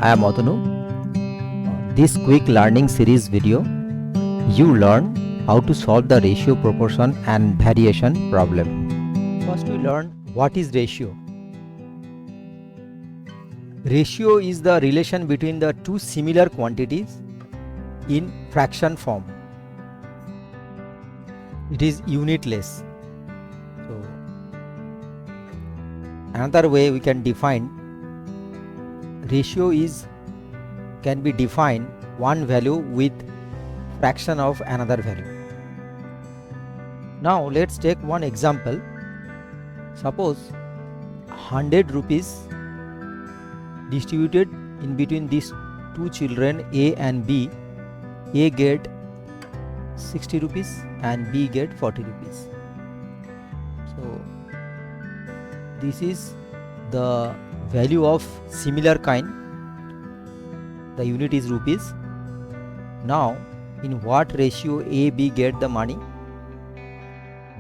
I am Atanu. This quick learning series video, you learn how to solve the ratio, proportion and variation problem. First we learn what is ratio. Ratio is the relation between the two similar quantities in fraction form. It is unitless. So another way we can define ratio can be defined one value with fraction of another value. Now let's take one example. Suppose 100 rupees distributed in between these two children A and B. A get 60 rupees and B get 40 rupees. So this is the value of similar kind. The unit is rupees. Now in what ratio A, B get the money?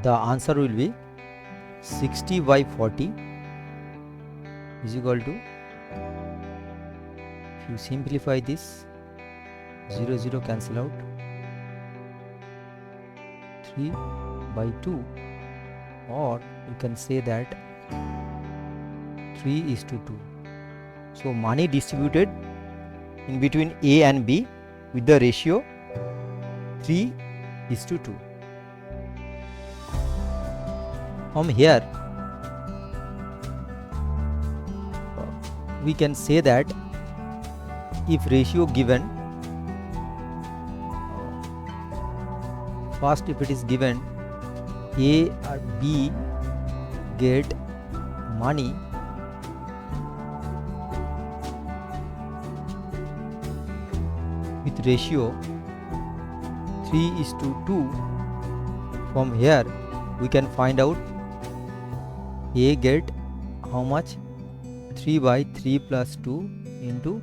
The answer will be 60 by 40 is equal to, if you simplify this, 0 0 cancel out, 3 by 2, or you can say that 3:2. So money distributed in between A and B with the ratio 3:2. From here we can say that if ratio given, first if it is given A or B get money with ratio 3:2, from here we can find out A get how much? 3 by 3 plus 2 into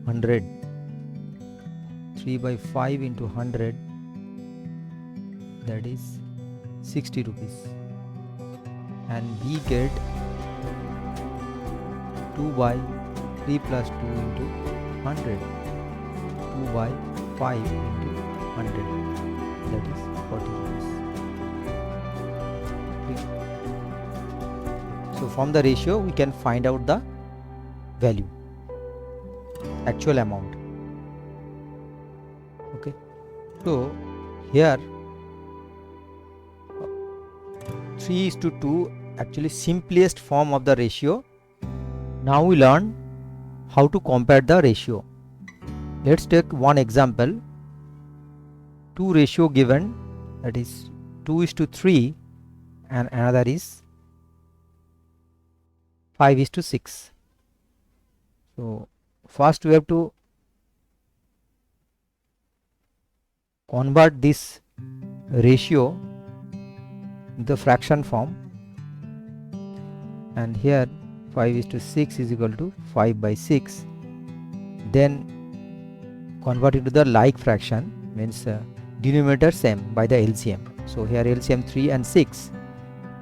100, 3 by 5 into 100, that is 60 rupees, and B get 2 by 3 plus 2 into 100, 2 by 5 into 100, that is 40 rupees. So from the ratio we can find out the value, actual amount. Okay, so here 3:2 actually simplest form of the ratio. Now we learn how to compare the ratio. Let's take one example. Two ratio given, that is 2:3 and another is 5:6. So first we have to convert this ratio in the fraction form, and here 5:6 is equal to 5 by 6. Then convert it to the like fraction, means denominator same by the LCM. So here LCM 3 and 6,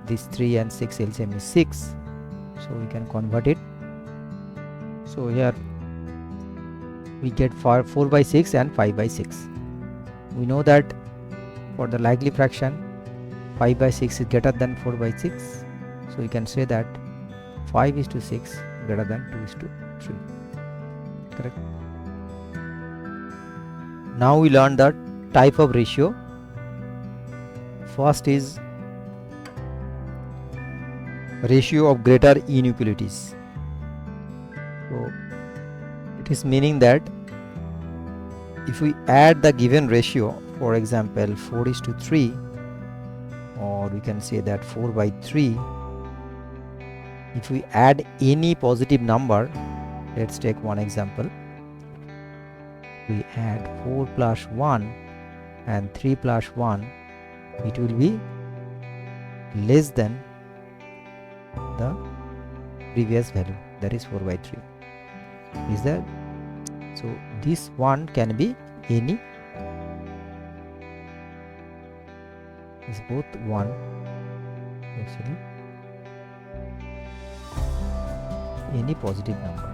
this 3 and 6 LCM is 6, so we can convert it. So here we get 4 by 6 and 5 by 6. We know that for the likely fraction 5 by 6 is greater than 4 by 6, so we can say that 5:6 greater than 2:3. Correct. Now we learn the type of ratio. First is ratio of greater inequalities. So it is meaning that if we add the given ratio, for example 4:3, or we can say that 4 by 3, if we add any positive number, let's take one example. We add 4 plus 1 and 3 plus 1, it will be less than the previous value, that is 4 by 3. Is that? So this one can be any, is both 1 actually, any positive number.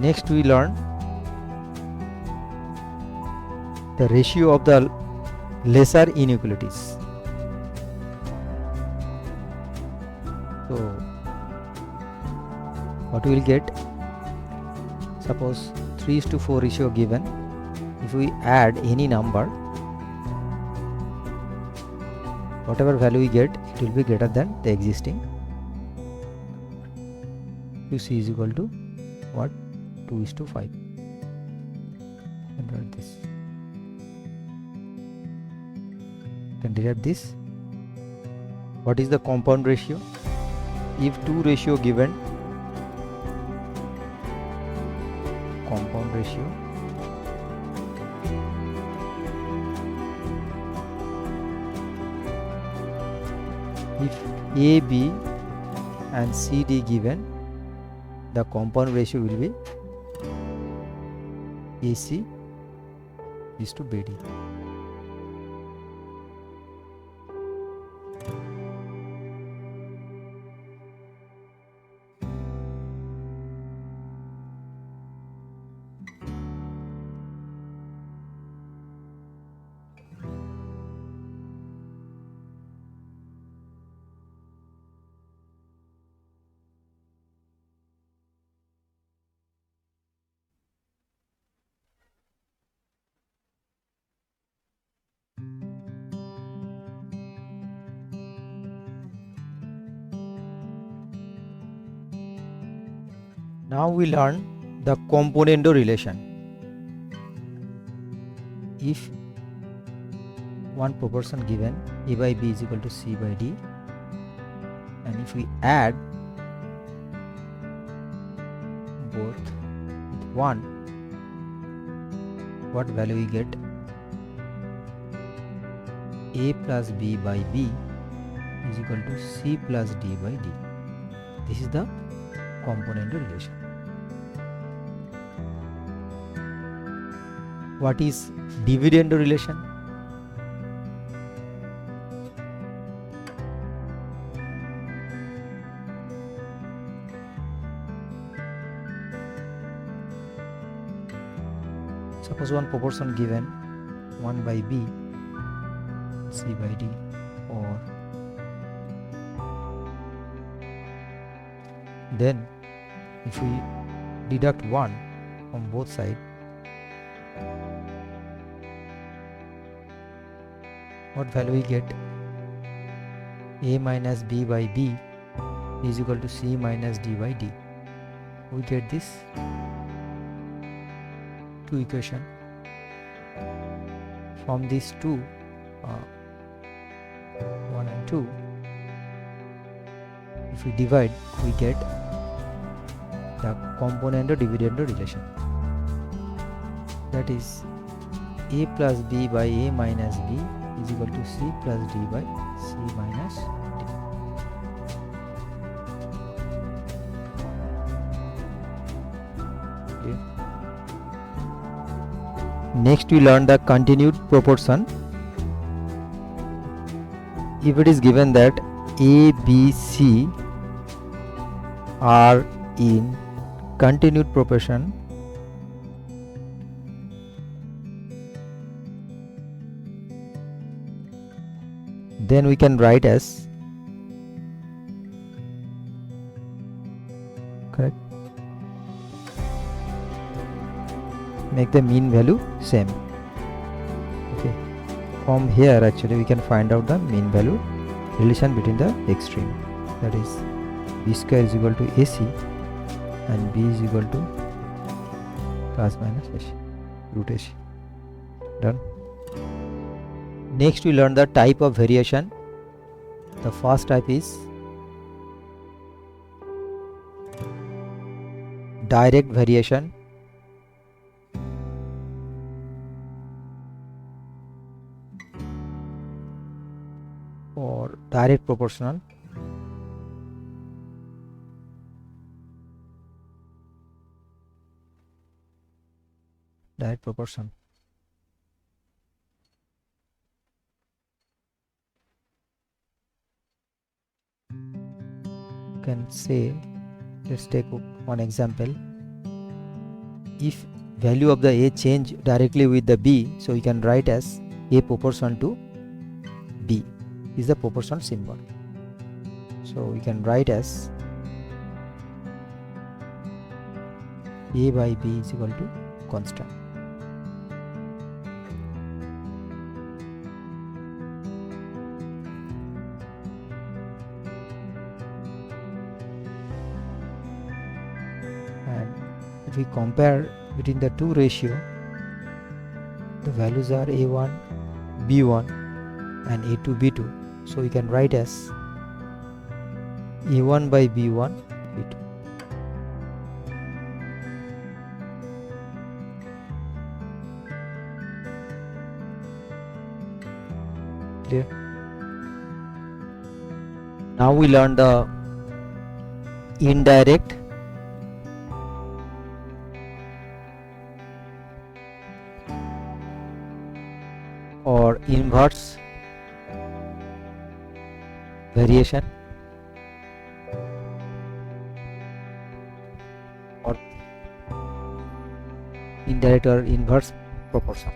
Next we learn the ratio of the lesser inequalities. So what we will get, suppose 3:4 ratio given. If we add any number, whatever value we get, it will be greater than the existing. QC is equal to what? 2:5. And write this. Can derive this. What is the compound ratio? If 2 ratio given, compound ratio if A, B and C, D given, the compound ratio will be AC is to BD. Now we learn the componendo relation. If one proportion given, A by B is equal to C by D, and if we add both with 1, what value we get? A plus B by B is equal to C plus D by D. This is the componendo relation. What is dividendo relation? Suppose one proportion given, 1 by B, C by D, or then if we deduct 1 from both sides, what value we get? A minus B by B is equal to C minus D by D. We get this two equation. From these two, 1 and 2, if we divide, we get the componendo dividendo relation. That is A plus B by A minus B is equal to C plus D by C minus D. Okay. Next we learn the continued proportion. If it is given that A, B, C are in continued proportion, then we can write as, correct, make the mean value same. Okay, from here actually we can find out the mean value relation between the extreme, that is B square is equal to AC and B is equal to plus minus AC, root AC. Done. Next we learn the type of variation. The first type is direct variation. Or direct proportional. Direct proportion. You can say, let's take one example. if value of the A change directly with the B, so you can write as A proportional to B is the proportional symbol. So we can write as A by B is equal to constant. And if we compare between the two ratio, the values are A1, B1 and A2, B2. So we can write as A1 by B1, B2. Clear? Now we learn the indirect or inverse variation or indirect or inverse proportion.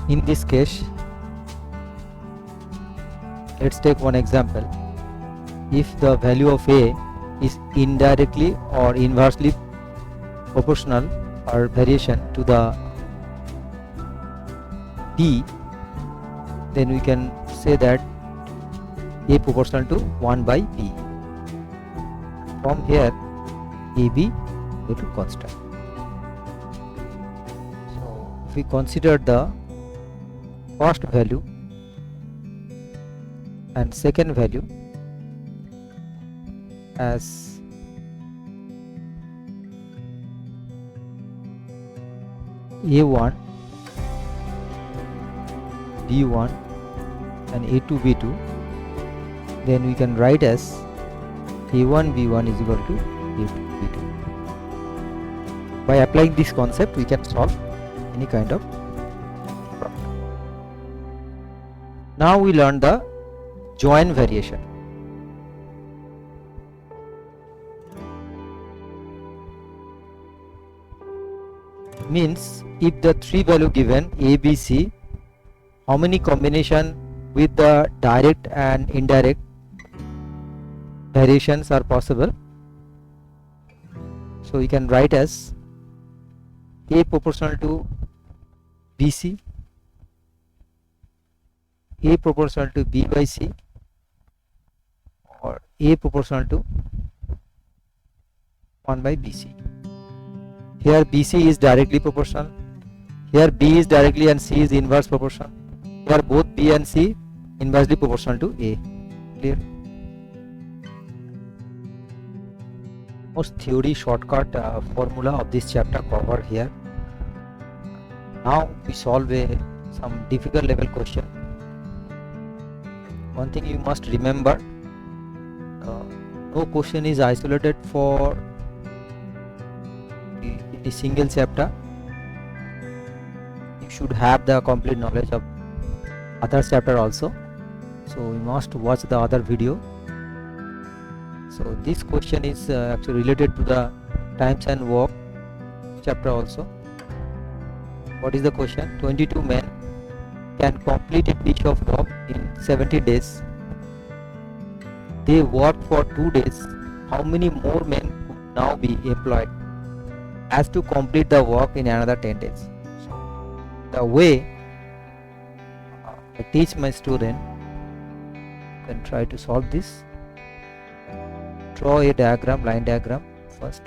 In this case, let's take one example. If the value of A is indirectly or inversely proportional or variation to the B, then we can say that A proportional to 1 by B. From here, AB equal to constant. So if we consider the first value and second value as A1, B1 and A2, B2, then we can write as A1, B1 is equal to A2, B2. By applying this concept, we can solve any kind of problem. Now we learn the join variation. Means if the three value given A, B, C, how many combination with the direct and indirect variations are possible. So you can write as A proportional to BC, A proportional to B by C, or A proportional to 1 by BC. Here BC is directly proportional, here B is directly and C is inverse proportional, here both B and C inversely proportional to A. Clear? Most theory shortcut formula of this chapter covered here. Now we solve some difficult level question. One thing you must remember, no question is isolated for the single chapter. You should have the complete knowledge of other chapter also, so you must watch the other video. So this question is actually related to the times and work chapter also. What is the question? 22 men can complete a piece of work in 70 days. They work for 2 days. How many more men could now be employed as to complete the work in another 10 days? So the way I teach my student, you can try to solve this. Draw a diagram, line diagram first.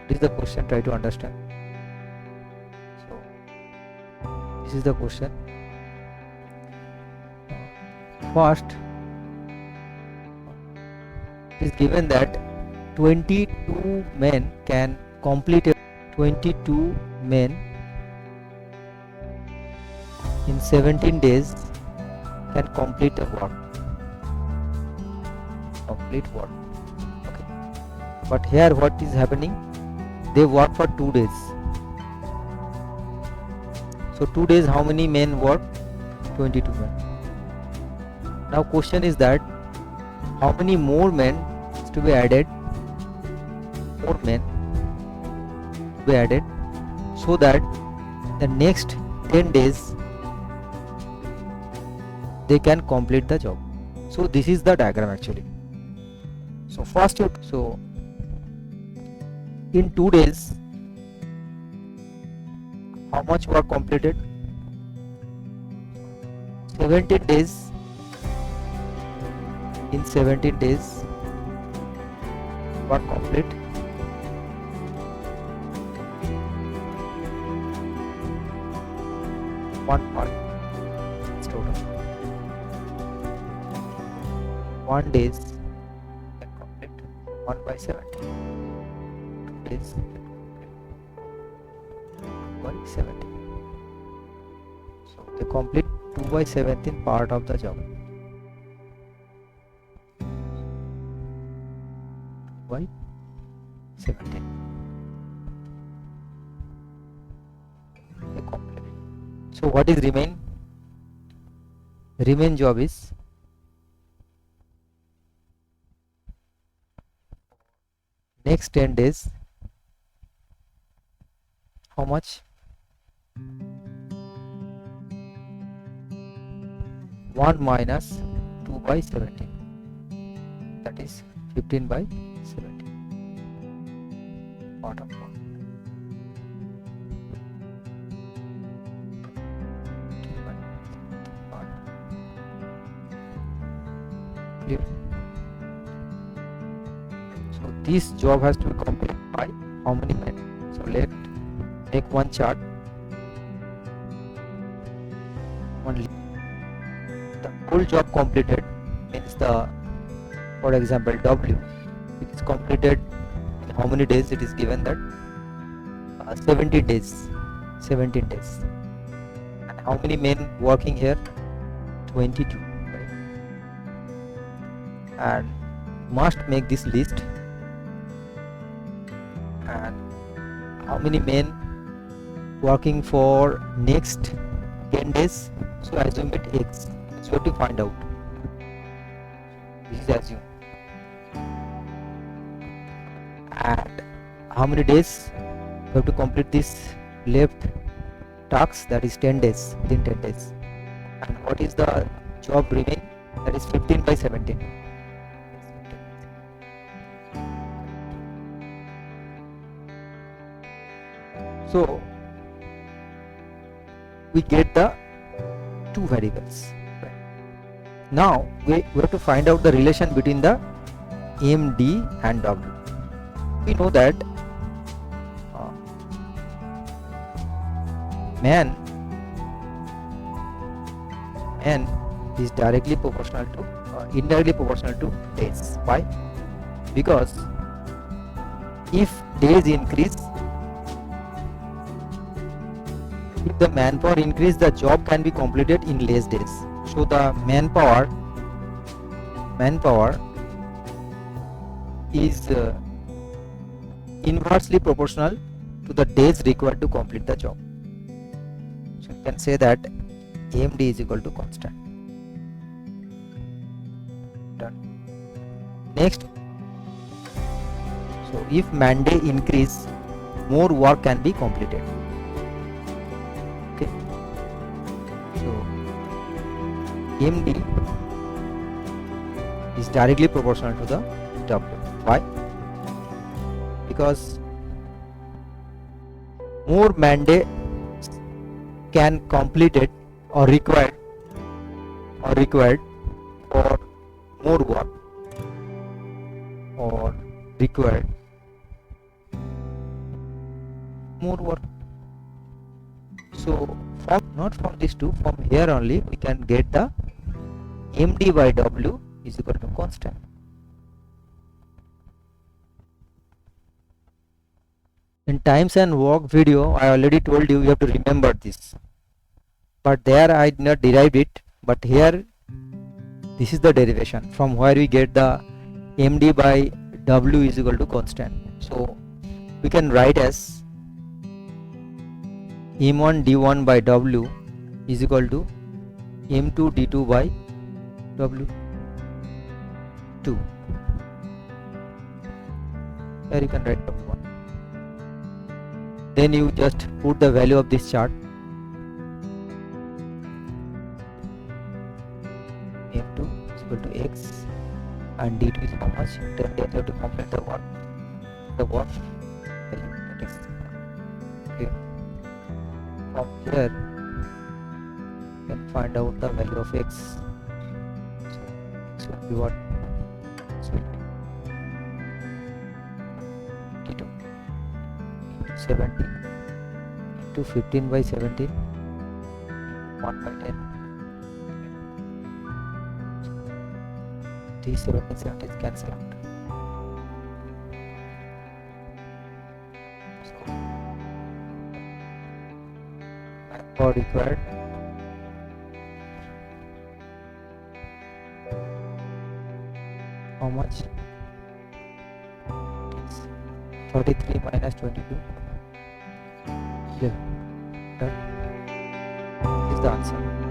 This is the question, try to understand. So this is the question. First, it is given that 22 men can complete 22 men in 17 days can complete the work. Complete work. Okay. But here what is happening? they work for 2 days. So 2 days, how many men work? 22 men. Now question is that how many more men is to be added? More men to be added, so that the next 10 days they can complete the job. So this is the diagram actually. So first in 2 days, how much work completed? 17 days. In 17 days, work complete. One part. It's total. 1 days can complete 1 by 17. 2 days 2 by 17. So they complete 2 by 17 part of the job. 2 by 17. They complete. So what is remain? Remain job is next 10 days. How much? 1 minus 2 by 17. That is 15 by 17. Part of 1. Clear? So this job has to be completed by how many men? So let's make one chart. The whole job completed means for example W, it is completed in how many days? It is given that 17 days. 17 days. And how many men working here? 22. Right? And must make this list. And how many men working for next 10 days? So assume it X. So you have to find out. This is assumed. And how many days you have to complete this left task? That is 10 days. Within 10 days. And what is the job remaining? That is 15 by 17. So we get the two variables. Right. Now we have to find out the relation between the MD and W. We know that man is directly proportional to indirectly proportional to days. Why? Because if days increase, if the manpower increase, the job can be completed in less days. So the manpower is inversely proportional to the days required to complete the job. So you can say that AMD is equal to constant. Done. Next, so if man day increase, more work can be completed. Okay. So MD is directly proportional to the W. Why? Because more man day can complete it or required for more work or required more work. So not from these two, from here only we can get the MD by W is equal to constant. In times and work video, I already told you have to remember this, but there I did not derive it, but here this is the derivation from where we get the MD by W is equal to constant. So we can write as m1 d1 by w is equal to m2 d2 by w2. Here you can write w1. Then you just put the value of this chart. m2 is equal to x and d2 is how much? Then they have to complete the work. Value that is okay. From here you can find out the value of x. So x will be what? X will be 22 17 into 15 by 17 1 by 10. These 17 is cancelled out. So manpower required how much? It's 33 minus 22 11. Done. This is the answer.